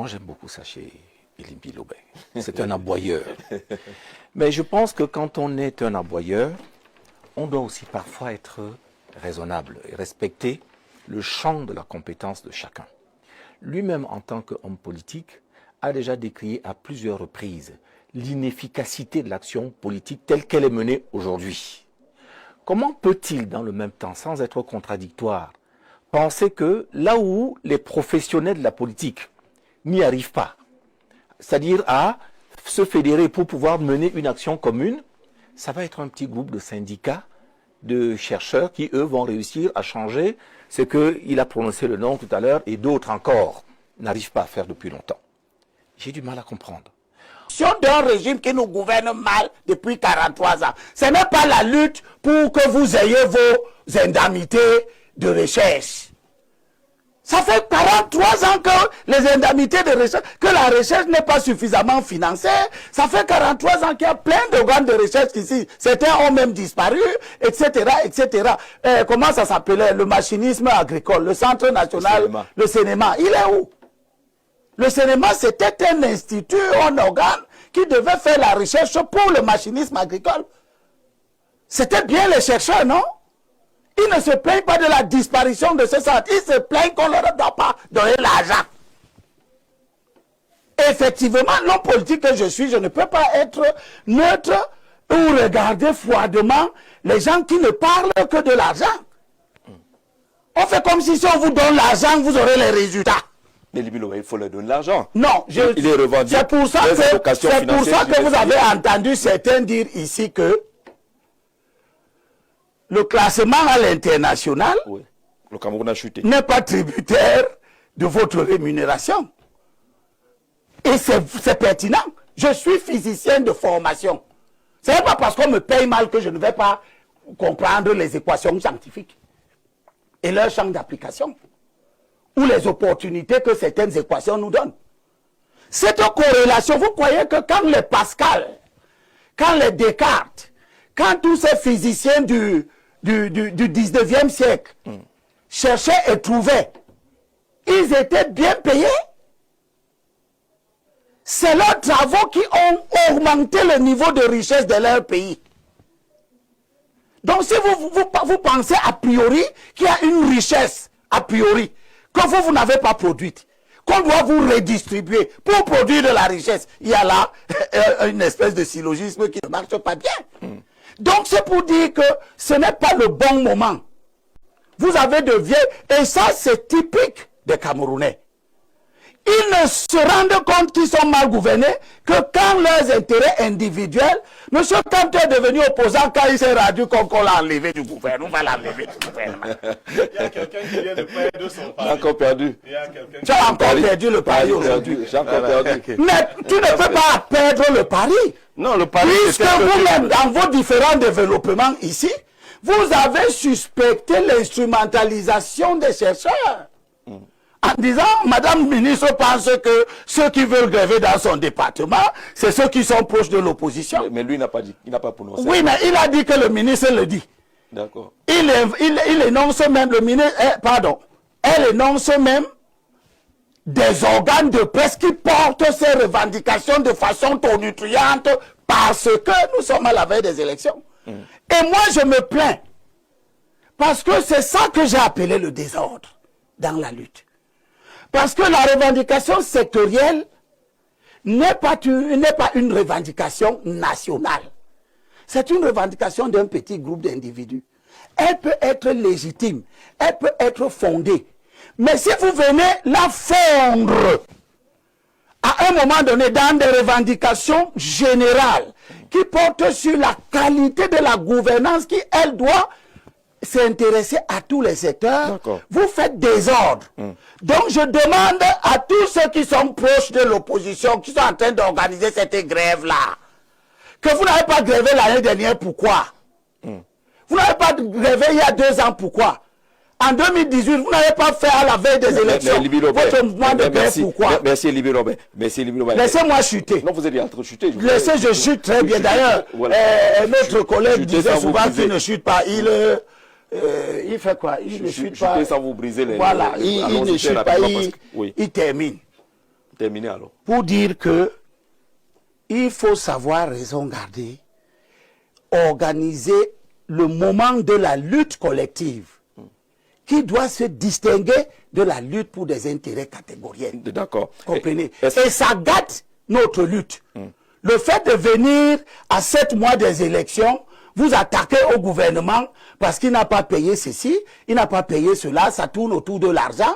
Moi, j'aime beaucoup ça chez Elie Bilobé. C'est un aboyeur. Mais je pense que quand on est un aboyeur, on doit aussi parfois être raisonnable et respecter le champ de la compétence de chacun. Lui-même, en tant qu'homme politique, a déjà décrié à plusieurs reprises l'inefficacité de l'action politique telle qu'elle est menée aujourd'hui. Comment peut-il, dans le même temps, sans être contradictoire, penser que là où les professionnels de la politique n'y arrivent pas, c'est-à-dire à se fédérer pour pouvoir mener une action commune, ça va être un petit groupe de syndicats, de chercheurs qui, eux, vont réussir à changer ce qu'il a prononcé le nom tout à l'heure et d'autres encore n'arrivent pas à faire depuis longtemps. J'ai du mal à comprendre. D'un régime qui nous gouverne mal depuis 43 ans. Ce n'est pas la lutte pour que vous ayez vos indemnités de recherche. Ça fait 43 ans que les indemnités de recherche, que la recherche n'est pas suffisamment financée. Ça fait 43 ans qu'il y a plein d'organes de recherche ici. Certains ont même disparu, etc., etc. Comment ça s'appelait? Le machinisme agricole, le Centre national, le cinéma. Il est où? Le cinéma, c'était un institut, un organe qui devait faire la recherche pour le machinisme agricole. C'était bien les chercheurs, non? Ils ne se plaignent pas de la disparition de ce centre. Ils se plaignent qu'on ne leur doit pas donner l'argent. Effectivement, l'homme politique que je suis, je ne peux pas être neutre ou regarder froidement les gens qui ne parlent que de l'argent. On fait comme si on vous donne l'argent, vous aurez les résultats. Mais il faut leur donner l'argent. Non, il est revendiqué. C'est pour ça que vous avez entendu certains dire ici que le classement à l'international, oui, le Cameroun a chuté, n'est pas tributaire de votre rémunération. Et c'est pertinent. Je suis physicien de formation. Ce n'est pas parce qu'on me paye mal que je ne vais pas comprendre les équations scientifiques et leur champ d'application, ou les opportunités que certaines équations nous donnent. Cette corrélation, vous croyez que quand les Pascal, quand les Descartes, quand tous ces physiciens du 19e siècle cherchaient et trouvaient, ils étaient bien payés? C'est leurs travaux qui ont augmenté le niveau de richesse de leur pays. Donc si vous pensez a priori qu'il y a une richesse a priori que vous n'avez pas produite, qu'on doit vous redistribuer pour produire de la richesse, il y a là une espèce de syllogisme qui ne marche pas bien. Donc c'est pour dire que ce n'est pas le bon moment. Vous avez de vieux, et ça c'est typique des Camerounais. Ils ne se rendent compte qu'ils sont mal gouvernés que quand leurs intérêts individuels, M. Kanté est devenu opposant quand il s'est rendu compte qu'on l'a enlevé du gouvernement. On va l'enlever du gouvernement. Il y a quelqu'un qui vient de perdre son pari. Encore perdu. Tu as encore perdu le pari aujourd'hui. J'ai encore perdu. Mais tu ne peux pas perdre le pari. Non, le pari. Puisque vous-même, dans vos différents développements ici, vous avez suspecté l'instrumentalisation des chercheurs. En disant, Madame le ministre pense que ceux qui veulent gréver dans son département, c'est ceux qui sont proches de l'opposition. Mais lui, il n'a pas dit, il n'a pas prononcé. Oui, mais il a dit que le ministre le dit. D'accord. Il énonce même, le ministre, elle énonce même des organes de presse qui portent ces revendications de façon tonitruante parce que nous sommes à la veille des élections. Et moi, je me plains. Parce que c'est ça que j'ai appelé le désordre dans la lutte. Parce que la revendication sectorielle n'est pas une revendication nationale. C'est une revendication d'un petit groupe d'individus. Elle peut être légitime, elle peut être fondée. Mais si vous venez la fondre à un moment donné dans des revendications générales qui portent sur la qualité de la gouvernance qui, elle, doit s'intéresser à tous les secteurs, vous faites désordre. Donc je demande à tous ceux qui sont proches de l'opposition, qui sont en train d'organiser cette grève-là, que vous n'avez pas grévé l'année dernière, pourquoi? Vous n'avez pas grévé il y a 2 ans, pourquoi? En 2018, vous n'avez pas fait à la veille des élections votre mouvement de grève, pourquoi? Merci Libé Robert. Laissez-moi chuter. Non, vous êtes en train de chuter. Laissez, je chute très bien. D'ailleurs, notre collègue disait souvent qu'il ne chute pas. Il fait quoi? Il ne chute pas. Sans vous briser les... Voilà, il ne chute pas, il termine. Terminé alors. pour dire que il faut savoir raison garder, organiser le moment de la lutte collective qui doit se distinguer de la lutte pour des intérêts catégoriels. D'accord. Comprenez? Est-ce- Et ça gâte notre lutte. Le fait de venir à 7 mois des élections, vous attaquez au gouvernement parce qu'il n'a pas payé ceci, il n'a pas payé cela, ça tourne autour de l'argent,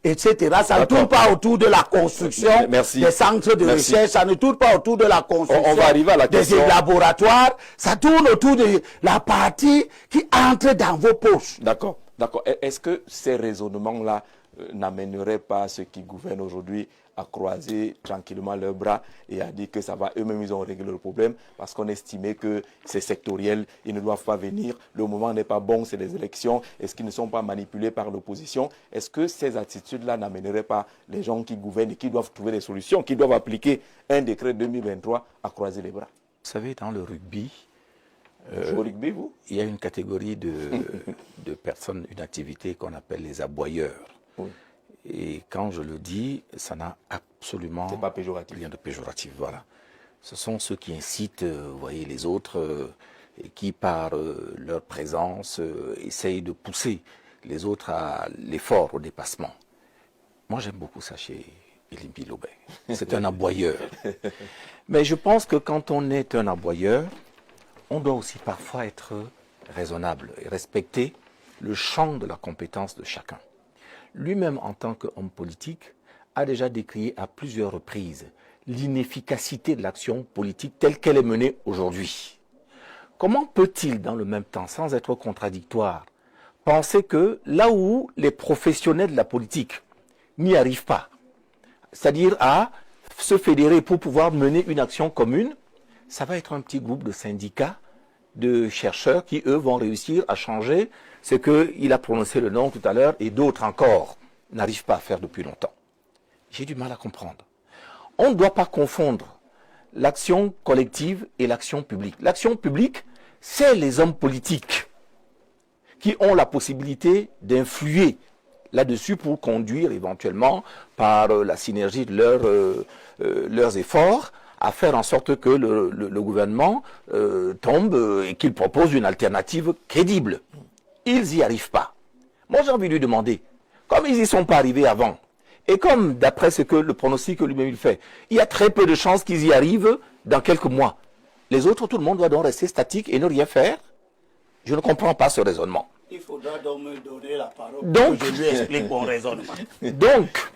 etc. Ça ne tourne pas autour de la construction Merci. des centres de Merci. recherche, ça ne tourne pas autour de la construction On va arriver à la des question. laboratoires, ça tourne autour de la partie qui entre dans vos poches. D'accord, d'accord. Est-ce que ces raisonnements-là n'amèneraient pas ceux qui gouvernent aujourd'hui à croiser tranquillement leurs bras et à dire que ça va, eux-mêmes ils ont réglé le problème parce qu'on estimait que c'est sectoriel, ils ne doivent pas venir, le moment n'est pas bon, c'est les élections, est-ce qu'ils ne sont pas manipulés par l'opposition? Est-ce que ces attitudes-là n'amèneraient pas les gens qui gouvernent et qui doivent trouver des solutions, qui doivent appliquer un décret 2023 à croiser les bras? Vous savez, dans le rugby, Vous jouez au rugby, vous? il y a une catégorie de personnes, une activité qu'on appelle les aboyeurs. Oui. Et quand je le dis, ça n'a absolument C'est pas péjoratif. rien de péjoratif. Voilà. Ce sont ceux qui incitent, vous voyez, les autres, et qui par leur présence essayent de pousser les autres à l'effort, au dépassement. Moi, j'aime beaucoup ça chez Elimbi Lobé. C'est un aboyeur. Mais je pense que quand on est un aboyeur, on doit aussi parfois être raisonnable et respecter le champ de la compétence de chacun. Lui-même, en tant qu'homme politique, a déjà décrié à plusieurs reprises l'inefficacité de l'action politique telle qu'elle est menée aujourd'hui. Comment peut-il, dans le même temps, sans être contradictoire, penser que là où les professionnels de la politique n'y arrivent pas, c'est-à-dire à se fédérer pour pouvoir mener une action commune, ça va être un petit groupe de syndicats, de chercheurs qui, eux, vont réussir à changer ce qu'il a prononcé le nom tout à l'heure et d'autres encore n'arrivent pas à faire depuis longtemps. J'ai du mal à comprendre. On ne doit pas confondre l'action collective et l'action publique. L'action publique, c'est les hommes politiques qui ont la possibilité d'influer là-dessus pour conduire éventuellement par la synergie de leurs efforts à faire en sorte que le gouvernement tombe et qu'il propose une alternative crédible. Ils n'y arrivent pas. Moi, j'ai envie de lui demander, comme ils n'y sont pas arrivés avant, et comme d'après ce que le pronostic que lui-même il fait, il y a très peu de chances qu'ils y arrivent dans quelques mois. Les autres, tout le monde doit donc rester statique et ne rien faire. Je ne comprends pas ce raisonnement. Il faudra donc me donner la parole Donc, pour que je lui explique mon raisonnement. Donc,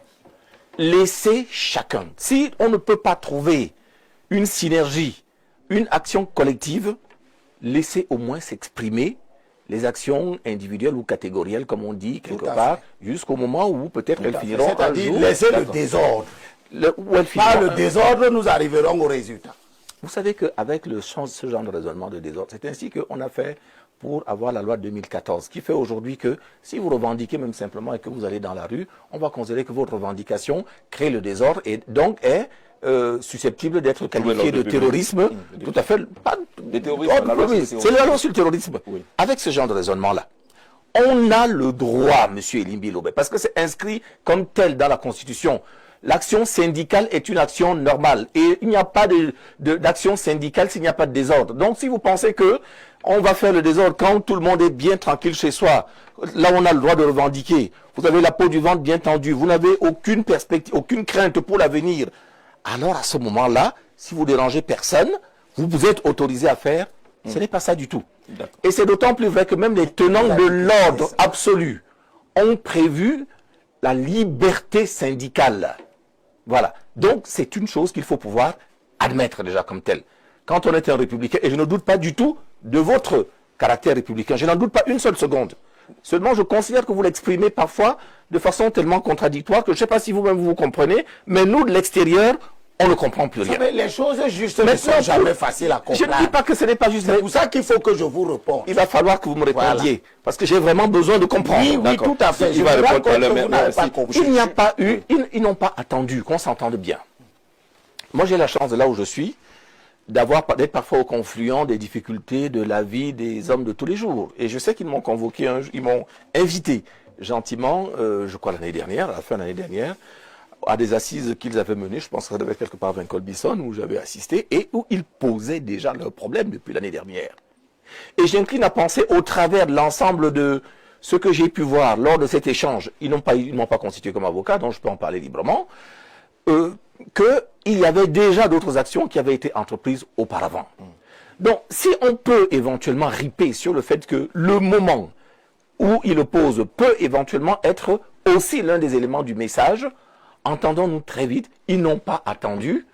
laissez chacun. Si on ne peut pas trouver une synergie, une action collective, laissez au moins s'exprimer les actions individuelles ou catégorielles, comme on dit quelque à part, jusqu'au moment où peut-être elles finiront un C'est-à-dire jour. laisser le D'accord. désordre. Où elles Par finiront le désordre, nous arriverons au résultat. Vous savez qu'avec ce genre de raisonnement de désordre, c'est ainsi qu'on a fait pour avoir la loi de 2014, qui fait aujourd'hui que si vous revendiquez même simplement et que vous allez dans la rue, on va considérer que votre revendication crée le désordre et donc est susceptible d'être qualifié de l'ordre terrorisme. public. Tout à fait. Pas De terrorisme, ordre la loi sur le public. terrorisme. C'est la loi sur le terrorisme. Oui. Avec ce genre de raisonnement-là, on a le droit, monsieur Elimbi Lobé, parce que c'est inscrit comme tel dans la Constitution. L'action syndicale est une action normale et il n'y a pas d'action syndicale s'il n'y a pas de désordre. Donc si vous pensez que on va faire le désordre quand tout le monde est bien tranquille chez soi, là on a le droit de revendiquer, vous avez la peau du ventre bien tendue, vous n'avez aucune perspective, aucune crainte pour l'avenir, alors à ce moment-là, si vous dérangez personne, vous êtes autorisé à faire, ce n'est pas ça du tout. D'accord. Et c'est d'autant plus vrai que même les tenants de l'ordre absolu ont prévu la liberté syndicale. Voilà. Donc, c'est une chose qu'il faut pouvoir admettre déjà comme telle. Quand on est un républicain, et je ne doute pas du tout de votre caractère républicain, je n'en doute pas une seule seconde. Seulement, je considère que vous l'exprimez parfois de façon tellement contradictoire que je ne sais pas si vous-même vous comprenez, mais nous, de l'extérieur, on ne comprend plus Vous rien. savez, les choses justes ne Maintenant, sont jamais faciles à Je comprendre. ne dis pas que ce n'est pas juste, C'est mais pour ça qu'il faut que je vous réponde. il va falloir que vous me répondiez, parce que j'ai vraiment besoin de comprendre. Oui, oui, D'accord. tout à fait. Il Je va me rends répondre compte à la que même- vous n'avez merci. pas compris. Il n'y a pas eu, ils n'ont pas attendu qu'on s'entende bien. Moi, j'ai la chance de là où je suis, d'être parfois au confluent des difficultés de la vie des hommes de tous les jours. Et je sais qu'ils m'ont convoqué, ils m'ont invité gentiment, je crois l'année dernière, à la fin de l'année dernière, à des assises qu'ils avaient menées, je pense que ça devait être quelque part à Colbison, où j'avais assisté, et où ils posaient déjà leurs problèmes depuis l'année dernière. Et j'incline à penser au travers de l'ensemble de ce que j'ai pu voir lors de cet échange, ils ne m'ont pas constitué comme avocat, donc je peux en parler librement, qu'il y avait déjà d'autres actions qui avaient été entreprises auparavant. Donc, si on peut éventuellement riper sur le fait que le moment où il oppose peut éventuellement être aussi l'un des éléments du message, entendons-nous très vite, ils n'ont pas attendu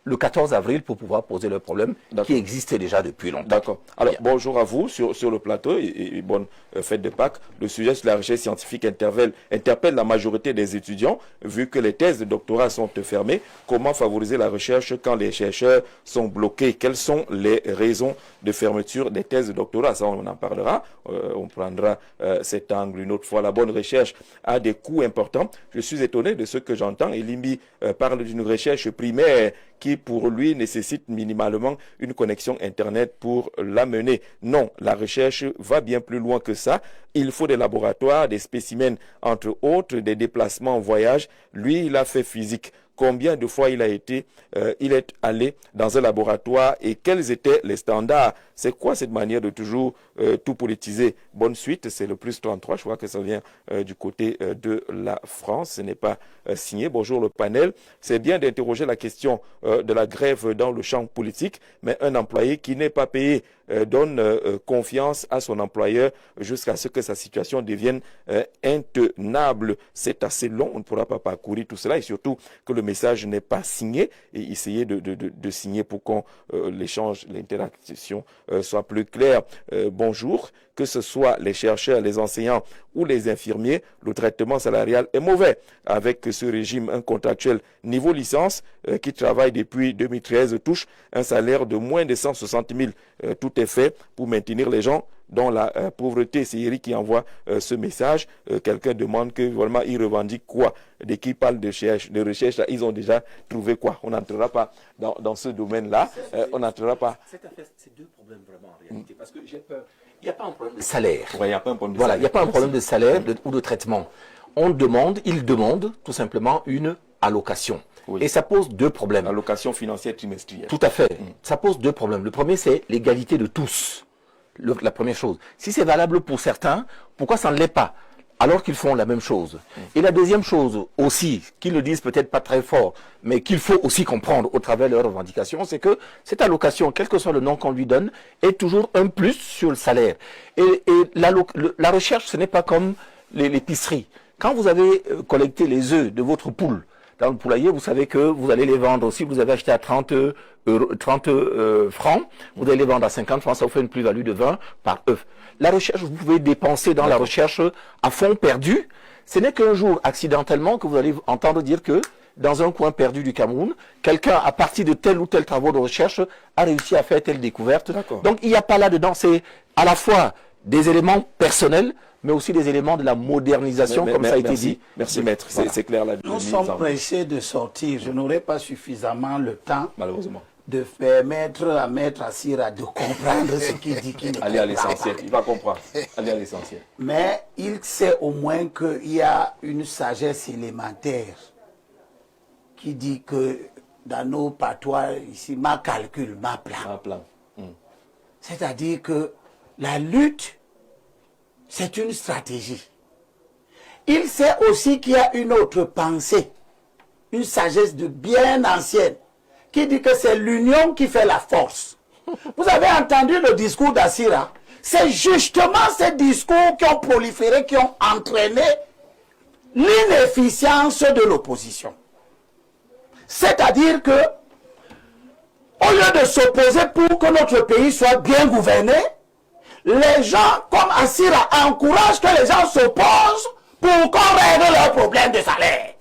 le 14 avril pour pouvoir poser le problème qui existait déjà depuis longtemps. D'accord. Alors, bonjour à vous sur le plateau et bonne fête de Pâques. Le sujet sur la recherche scientifique interpelle la majorité des étudiants, vu que les thèses de doctorat sont fermées. Comment favoriser la recherche quand les chercheurs sont bloqués? Quelles sont les raisons de fermeture des thèses de doctorat? Ça, on en parlera. On prendra cet angle une autre fois. La bonne recherche a des coûts importants. Je suis étonné de ce que j'entends. Elimbi parle d'une recherche primaire qui pour lui nécessite minimalement une connexion Internet pour la mener. Non, la recherche va bien plus loin que ça. Il faut des laboratoires, des spécimens, entre autres, des déplacements en voyage. Lui, il a fait physique. Combien de fois il est allé dans un laboratoire et quels étaient les standards? C'est quoi cette manière de toujours tout politiser? Bonne suite, c'est le plus 33, je vois que ça vient du côté de la France, ce n'est pas signé. Bonjour le panel, c'est bien d'interroger la question de la grève dans le champ politique, mais un employé qui n'est pas payé donne confiance à son employeur jusqu'à ce que sa situation devienne intenable. C'est assez long, on ne pourra pas parcourir tout cela et surtout que le message n'est pas signé et essayer de signer pour qu'on l'échange, l'interaction soit plus claire. Bonjour, que ce soit les chercheurs, les enseignants ou les infirmiers, le traitement salarial est mauvais. Avec ce régime, un contractuel niveau licence qui travaille depuis 2013 touche un salaire de moins de 160 000. Tout est fait pour maintenir les gens dans la pauvreté. C'est Eric qui envoie ce message. Quelqu'un demande que vraiment ils revendiquent quoi? Dès qu'ils parlent de recherche, là, ils ont déjà trouvé quoi? On n'entrera pas dans ce domaine-là. On n'entrera pas. C'est deux problèmes vraiment en réalité. Parce que j'ai peur. Il n'y a pas un problème de salaire. Ouais, il n'y a pas un problème de voilà, salaire. il n'y a pas un problème de salaire ou de traitement. Ils demandent tout simplement une allocation. Oui. Et ça pose deux problèmes. Allocation financière trimestrielle. Tout à fait. Ça pose deux problèmes. Le premier, c'est l'égalité de tous. La première chose. Si c'est valable pour certains, pourquoi ça ne l'est pas alors qu'ils font la même chose? Et la deuxième chose aussi, qu'ils le disent peut-être pas très fort, mais qu'il faut aussi comprendre au travers de leurs revendications, c'est que cette allocation, quel que soit le nom qu'on lui donne, est toujours un plus sur le salaire. Et la recherche, ce n'est pas comme l'épicerie. Quand vous avez collecté les œufs de votre poule dans le poulailler, vous savez que vous allez les vendre aussi. Vous avez acheté à 30 francs, vous allez les vendre à 50 francs, ça vous fait une plus-value de 20 par œuf. La recherche, vous pouvez dépenser dans la recherche à fond perdu. Ce n'est qu'un jour, accidentellement, que vous allez entendre dire que dans un coin perdu du Cameroun, quelqu'un, à partir de tel ou tel travaux de recherche, a réussi à faire telle découverte. Donc, il n'y a pas là-dedans, c'est à la fois des éléments personnels, mais aussi des éléments de la modernisation, comme ça a été dit. Merci, maître. Voilà. C'est clair là. Nous sommes pressés de sortir. Je n'aurai pas suffisamment le temps, malheureusement, de permettre à Maître Assira de comprendre ce qu'il dit. Allez à l'essentiel. Il va comprendre. Allez à l'essentiel. Mais il sait au moins qu'il y a une sagesse élémentaire qui dit que dans nos patois, ici, ma calcul, ma plan. C'est-à-dire que la lutte, c'est une stratégie. Il sait aussi qu'il y a une autre pensée, une sagesse de bien ancienne, qui dit que c'est l'union qui fait la force. Vous avez entendu le discours d'Assira? C'est justement ces discours qui ont proliféré, qui ont entraîné l'inefficience de l'opposition. C'est-à-dire que, au lieu de s'opposer pour que notre pays soit bien gouverné, les gens, comme Assira, encouragent que les gens s'opposent pour qu'on règle leurs problèmes de salaire.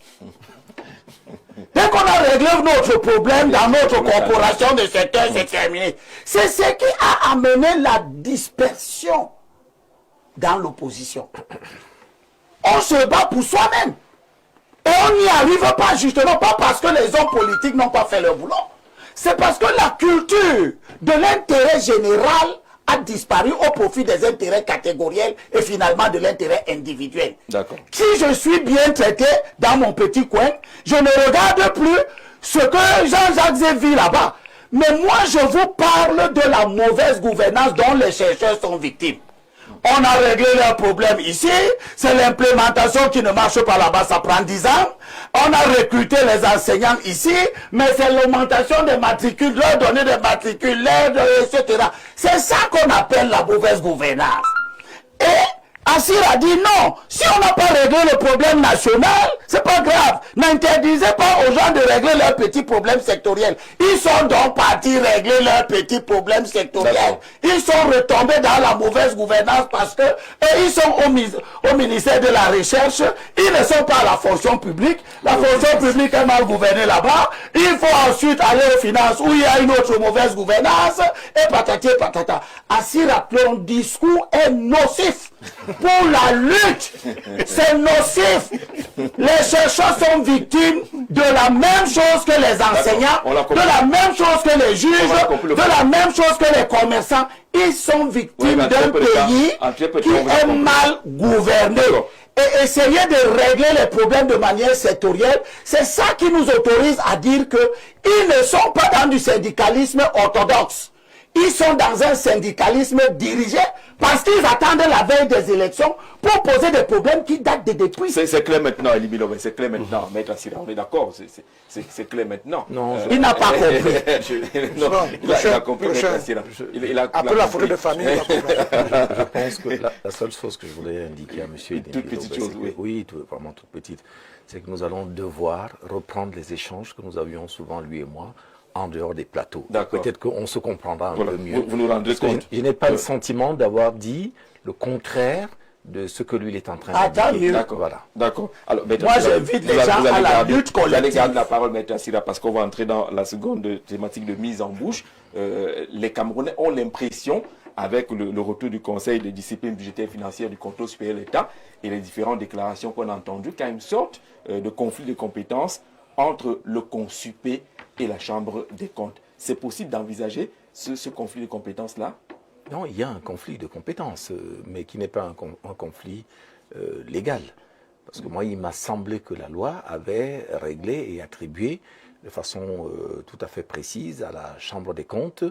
Dès qu'on a réglé notre problème dans notre corporation de secteur, c'est terminé. C'est ce qui a amené la dispersion dans l'opposition. On se bat pour soi-même. Et on n'y arrive pas justement pas parce que les hommes politiques n'ont pas fait leur boulot. C'est parce que la culture de l'intérêt général a disparu au profit des intérêts catégoriels et finalement de l'intérêt individuel. D'accord. Si je suis bien traité dans mon petit coin, je ne regarde plus ce que Jean-Jacques Zé vit là-bas. Mais moi, je vous parle de la mauvaise gouvernance dont les chercheurs sont victimes. On a réglé leurs problèmes ici, c'est l'implémentation qui ne marche pas là-bas, ça prend 10 ans. On a recruté les enseignants ici, mais c'est l'augmentation des matricules, leur donner des matricules, etc. C'est ça qu'on appelle la mauvaise gouvernance. Et Assir a dit non, si on n'a pas réglé le problème national, c'est pas grave. N'interdisez pas aux gens de régler leurs petits problèmes sectoriels. Ils sont donc partis régler leurs petits problèmes sectoriels. Ils sont retombés dans la mauvaise gouvernance parce que ils sont au ministère de la Recherche. Ils ne sont pas à la fonction publique. La fonction publique est mal gouvernée là-bas. Il faut ensuite aller aux finances où il y a une autre mauvaise gouvernance. Et patati et patata. Assir, son discours est nocif. Pour la lutte, c'est nocif. Les chercheurs sont victimes de la même chose que les enseignants, de la même chose que les juges, de la même chose que les commerçants. Ils sont victimes d'un pays qui est mal gouverné. Et essayer de régler les problèmes de manière sectorielle, c'est ça qui nous autorise à dire qu'ils ne sont pas dans du syndicalisme orthodoxe. Ils sont dans un syndicalisme dirigé parce qu'ils attendent la veille des élections pour poser des problèmes qui datent de depuis. C'est clair maintenant, Elie Bilobé, c'est clair maintenant. Maître Assira, on est d'accord, c'est clair maintenant. Non, il n'a pas compris. Il a compris, Maître Assira. Après la photo de famille, il a compris. Je pense que la seule chose que je voulais indiquer à M. Toute petite chose, oui, vraiment toute petite, c'est que nous allons devoir reprendre les échanges que nous avions souvent, lui et moi, en dehors des plateaux. Peut-être qu'on se comprendra un peu mieux. Vous nous rendrez compte. Je n'ai pas le sentiment d'avoir dit le contraire de ce que lui il est en train de dire. D'accord. Voilà. D'accord. Alors, moi, j'invite les gens à la lutte collective. Vous allez garder la parole, Maître Assira, parce qu'on va entrer dans la seconde thématique de mise en bouche. Les Camerounais ont l'impression, avec le retour du Conseil de discipline budgétaire et financière du contrôle supérieur de l'État et les différentes déclarations qu'on a entendues, qu'il y a une sorte de conflit de compétences entre le Consupé et la Chambre des comptes. C'est possible d'envisager ce conflit de compétences-là? Non, il y a un conflit de compétences, mais qui n'est pas un conflit légal. Parce que moi, il m'a semblé que la loi avait réglé et attribué de façon tout à fait précise à la Chambre des comptes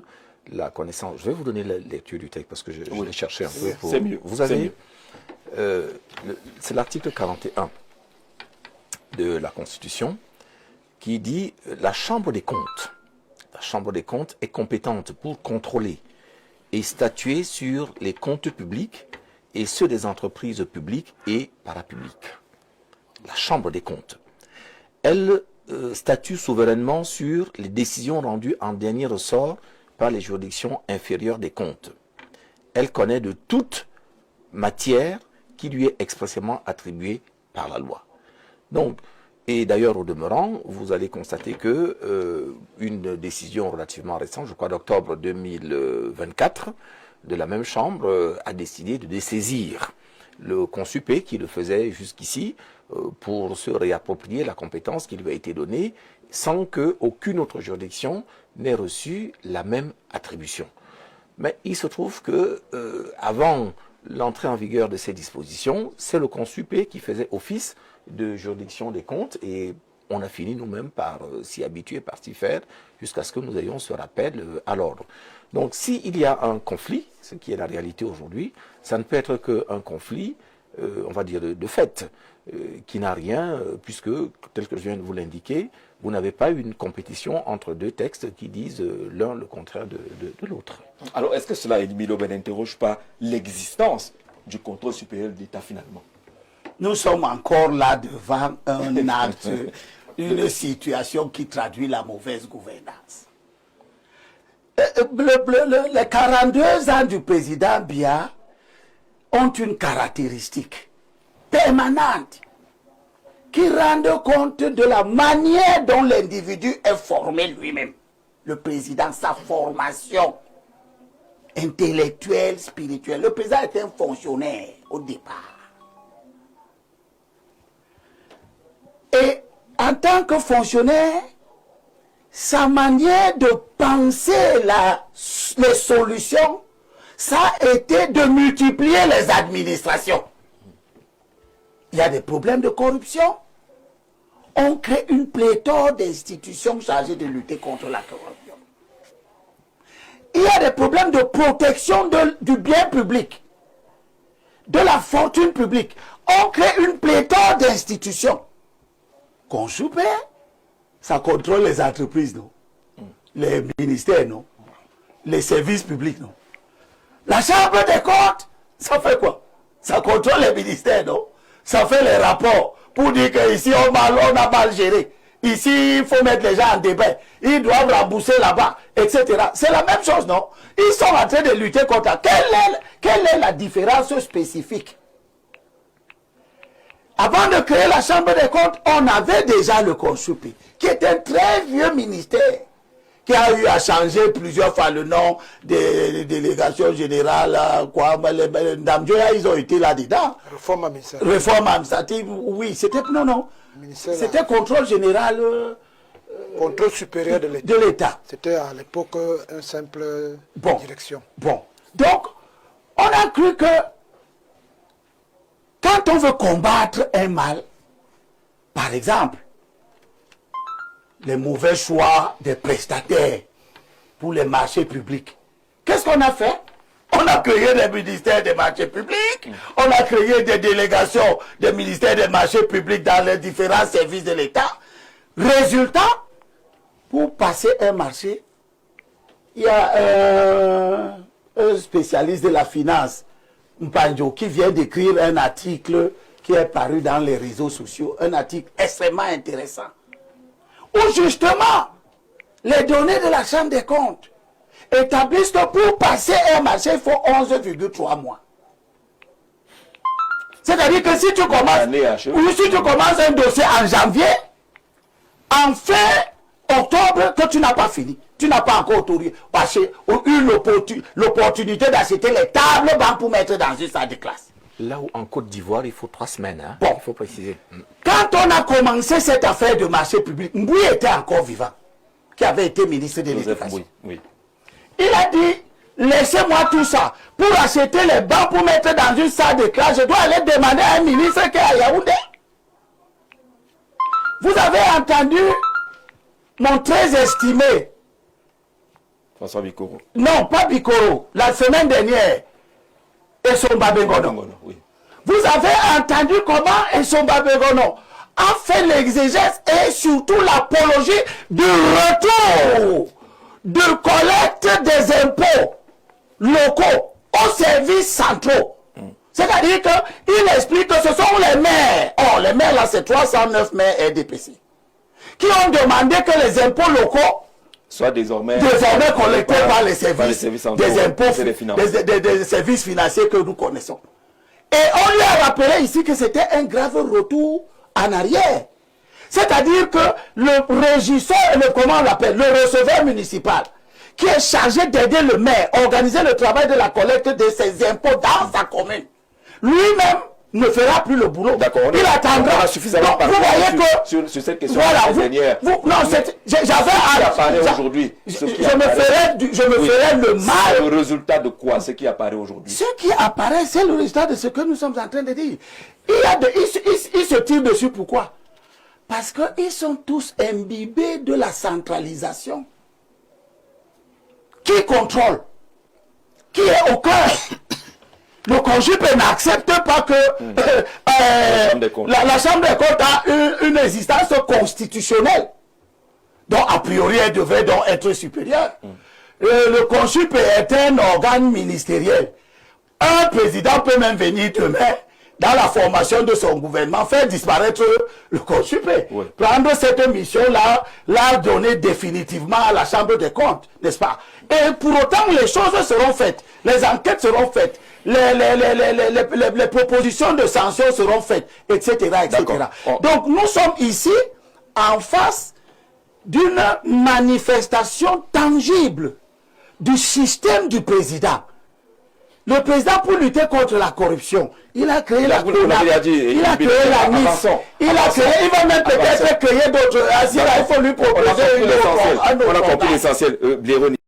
la connaissance. Je vais vous donner la lecture du texte parce que je l'ai cherché un peu. C'est mieux. Vous avez, c'est l'article 41 de la Constitution qui dit la Chambre des comptes. La Chambre des comptes est compétente pour contrôler et statuer sur les comptes publics et ceux des entreprises publiques et parapubliques. La Chambre des comptes. Elle statue souverainement sur les décisions rendues en dernier ressort par les juridictions inférieures des comptes. Elle connaît de toute matière qui lui est expressément attribuée par la loi. Donc, et d'ailleurs, au demeurant, vous allez constater que une décision relativement récente, je crois d'octobre 2024, de la même Chambre, a décidé de dessaisir le Consupé qui le faisait jusqu'ici pour se réapproprier la compétence qui lui a été donnée sans qu'aucune autre juridiction n'ait reçu la même attribution. Mais il se trouve que avant l'entrée en vigueur de ces dispositions, c'est le Consupé qui faisait office de juridiction des comptes et on a fini nous-mêmes par s'y habituer, par s'y faire, jusqu'à ce que nous ayons ce rappel à l'ordre. Donc s'il y a un conflit, ce qui est la réalité aujourd'hui, ça ne peut être qu'un conflit, on va dire de fait, qui n'a rien, puisque, tel que je viens de vous l'indiquer, vous n'avez pas une compétition entre deux textes qui disent l'un le contraire de l'autre. Alors est-ce que cela, Elie Bilobé, n'interroge pas l'existence du contrôle supérieur de l'État finalement? Nous sommes encore là devant un acte, une situation qui traduit la mauvaise gouvernance. Les 42 ans du président Biya ont une caractéristique permanente qui rend compte de la manière dont l'individu est formé lui-même. Le président, sa formation intellectuelle, spirituelle. Le président est un fonctionnaire au départ. Et en tant que fonctionnaire, sa manière de penser les solutions, ça a été de multiplier les administrations. Il y a des problèmes de corruption. On crée une pléthore d'institutions chargées de lutter contre la corruption. Il y a des problèmes de protection du bien public, de la fortune publique. On crée une pléthore d'institutions. Conjoupé, ça contrôle les entreprises, non? Les ministères, non? Les services publics, non? La Chambre des comptes, ça fait quoi? Ça contrôle les ministères, non? Ça fait les rapports pour dire qu'ici on a mal géré. Ici, il faut mettre les gens en débat. Ils doivent rembourser là-bas, etc. C'est la même chose, non? Ils sont en train de lutter contre. Quelle est la différence spécifique? Avant de créer la Chambre des comptes, on avait déjà le Consupi, qui est un très vieux ministère, qui a eu à changer plusieurs fois le nom des délégations générales, quoi. Les Ndamjoya, ils ont été là-dedans. Réforme administrative. Réforme administrative, oui, c'était, non. C'était contrôle général. Contrôle supérieur de l'État. C'était à l'époque une simple direction. Bon, donc, on a cru que quand on veut combattre un mal, par exemple, les mauvais choix des prestataires pour les marchés publics, qu'est-ce qu'on a fait? On a créé des ministères des marchés publics, on a créé des délégations des ministères des marchés publics dans les différents services de l'État. Résultat, pour passer un marché, il y a un spécialiste de la finance, Mpanjo, qui vient d'écrire un article qui est paru dans les réseaux sociaux, un article extrêmement intéressant, où justement, les données de la Chambre des comptes établissent que pour passer un marché, il faut 11,3 mois. C'est-à-dire que si tu commences un dossier en janvier, en fin octobre, que tu n'as pas fini, tu n'as pas encore eu l'opportunité d'acheter les tables pour mettre dans une salle de classe. Là où en Côte d'Ivoire, il faut 3 semaines. Hein? Bon. Il faut préciser. Quand on a commencé cette affaire de marché public, Mbouy était encore vivant, qui avait été ministre de l'Éducation. Oui. Il a dit, laissez-moi tout ça. Pour acheter les bancs, pour mettre dans une salle de classe, je dois aller demander à un ministre qui est à Yaoundé. Vous avez entendu mon très estimé François Bikoro. Non, pas Bikoro. La semaine dernière, Essomba Bengono. Oui. Vous avez entendu comment Essomba Bengono a fait l'exégèse et surtout l'apologie du retour de collecte des impôts locaux aux services centraux. C'est-à-dire qu'il explique que ce sont les maires. Oh, les maires là, c'est 309 maires RDPC qui ont demandé que les impôts locaux soient désormais collectés par les services des impôts, des services financiers que nous connaissons. Et on lui a rappelé ici que c'était un grave retour en arrière. C'est-à-dire que le régisseur, comment on l'appelle, le receveur municipal, qui est chargé d'aider le maire à organiser le travail de la collecte de ses impôts dans sa commune, lui-même ne fera plus le boulot. D'accord. Il attendra. On a suffisamment parlé sur cette question dernière. J'avais aujourd'hui. Je me ferai le mal. C'est le résultat de quoi, ce qui apparaît aujourd'hui? Ce qui apparaît, c'est le résultat de ce que nous sommes en train de dire. Ils se tirent dessus, pourquoi? Parce qu'ils sont tous imbibés de la centralisation. Qui contrôle? Qui est au cœur? Le Conjupe n'accepte pas que la Chambre des comptes a une existence constitutionnelle. Donc, a priori, elle devrait donc être supérieure. Le Conjupe est un organe ministériel. Un président peut même venir demain, dans la formation de son gouvernement, faire disparaître le Conjupe. Oui. Prendre cette mission-là, la donner définitivement à la Chambre des comptes, n'est-ce pas? Et pour autant, les choses seront faites. Les enquêtes seront faites. Les propositions de sanctions seront faites, etc. etc. Donc, nous sommes ici en face d'une manifestation tangible du système du président. Le président, pour lutter contre la corruption, il a créé la il a créé la NIS. Il va même peut-être créer d'autres. Il faut lui proposer on a compris l'essentiel.